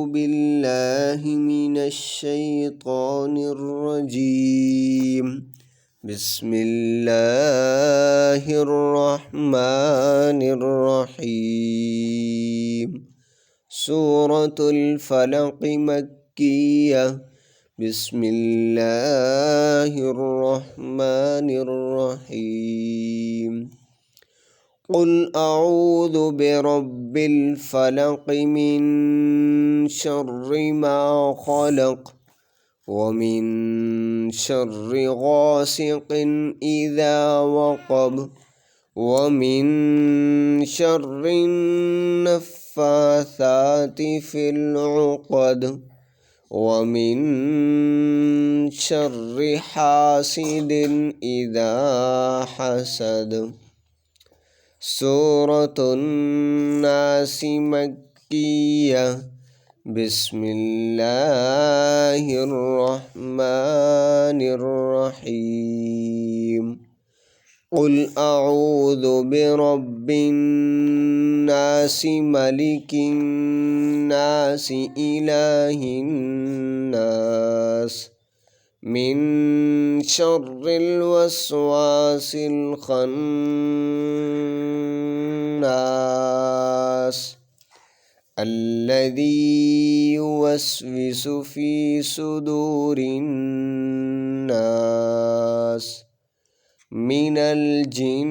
بالله من الشيطان الرجيم. بسم الله الرحمن الرحيم. سورة الفلق مكية. بسم الله الرحمن الرحيم. قل أعوذ برب الفلق من شر ما خلق ومن شر غاسق إذا وقب ومن شر النفاثات في العقد ومن شر حاسد إذا حسد. سورة الناس مكية. بسم الله الرحمن الرحيم. قل أعوذ برب الناس ملك الناس إله الناس من شر الوسواس الخناس الذي يوسوس في صدور الناس من الجنة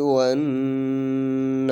والناس.